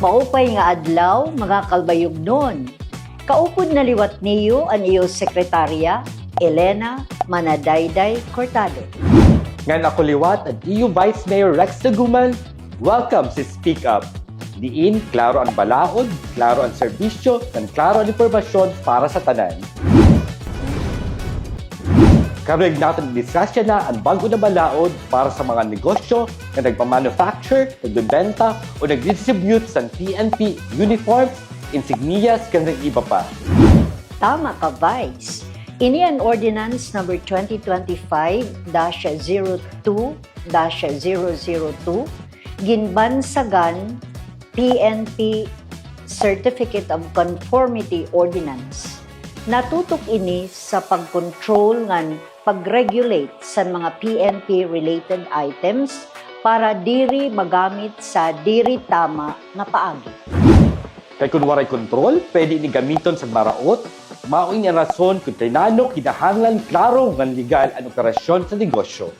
Maupay nga adlaw, mga kalbayognon. Kaupod na liwat niyo ang iyo sekretarya, Elena Manadayday Cortado. Ngan ako liwat ang iyo Vice Mayor Rex Taguman. Welcome sa Speak Up. Diin, klaro ang balaod, klaro ang serbisyo, at klaro ang impormasyon para sa tanan. Kareg natin diskusya na ang bago na balaod para sa mga negosyo na nagpa-manufacture, nagbebenta o nag-distribute sa PNP uniforms, insignias, kanyang iba pa. Tama ka, Vice. Ini ang Ordinance number 2025-02-002, ginbansagan PNP Certificate of Conformity Ordinance. Natutok ini sa pag-control ngan pag-regulate sa mga PNP-related items para diri magamit sa diri tama nga paagi. Kay kung waray kontrol, pwede ni gamiton sa maraot, maoy nga rason kung tinanok kinahanglan klaro ngan legal ang operasyon sa negosyo.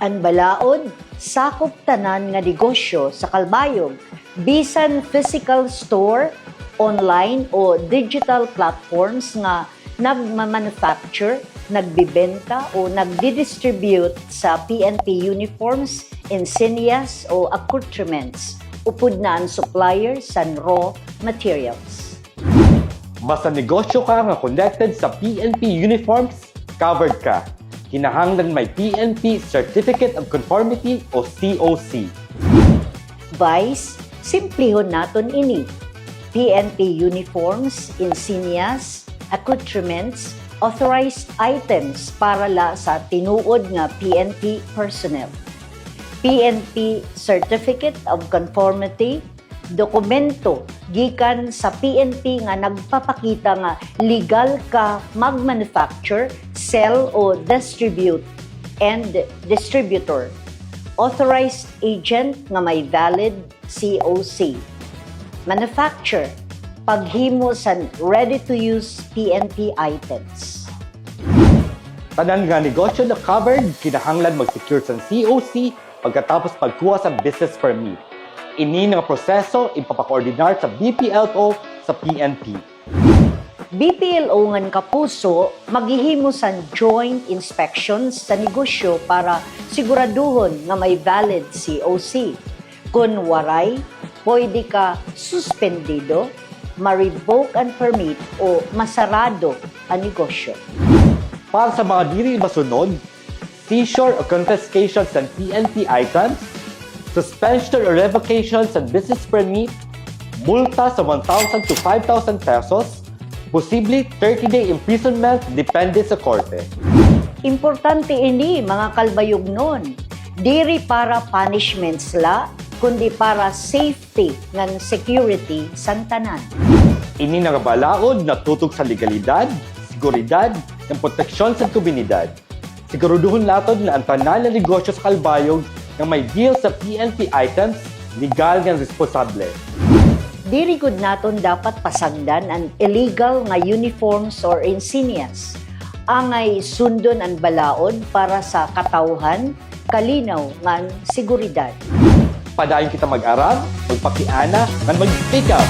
Ang balaod, sakop tanan nga negosyo sa kalbayog, bisan physical store, online o digital platforms nga nagma-manufacture, nagbibenta o nagdi-distribute sa PNP uniforms, insignias o accoutrements, upod na ang supplier sa raw materials. Basta negosyo ka nga connected sa PNP uniforms, covered ka. Kinahanglan may PNP Certificate of Conformity o COC. Vice, simplihon naton ini. PNP uniforms, insignias, accoutrements, authorized items para la sa tinuod nga PNP personnel. PNP Certificate of Conformity, dokumento gikan sa PNP nga nagpapakita nga legal ka mag-manufacture, sell o distribute and distributor. Authorized agent nga may valid COC. Manufacture, paghimo sa ready-to-use PNP items. Tanan nga negosyo na covered, kinahanglan mag-secure sa COC pagkatapos pagkuha sa business permit. Ini nga proseso ipapakoordinar sa BPLO sa PNP. BPLO ngan kapuso, maghihimo sa joint inspections sa negosyo para siguraduhon nga may valid COC. Kung waray, pwede ka suspendido, ma-revoke ang permit o masarado ang negosyo. Para sa mga diri masunod, seizure o confiscation sa PNP items, suspension or revocation sa business permit, multa sa 1,000 to 5,000 pesos, posible 30-day imprisonment depende sa korte. Importante ini mga kalbayognon, diri para punishments la, kundi para safety ng security sa tanan. Ini nga balaod na tutok sa legalidad, seguridad, ng proteksyon sa komunidad. Siguraduhon natin na ang tanan na negosyo sa kalbayog na may deal sa PNP items, legal nga responsable. Diri gud naton dapat pasagdan ang illegal nga uniforms or insignias. Angay sundon ang balaod para sa katawhan, kalinaw nga seguridad. Padayon kita mag-aral, magpakiana, at mag-speak up.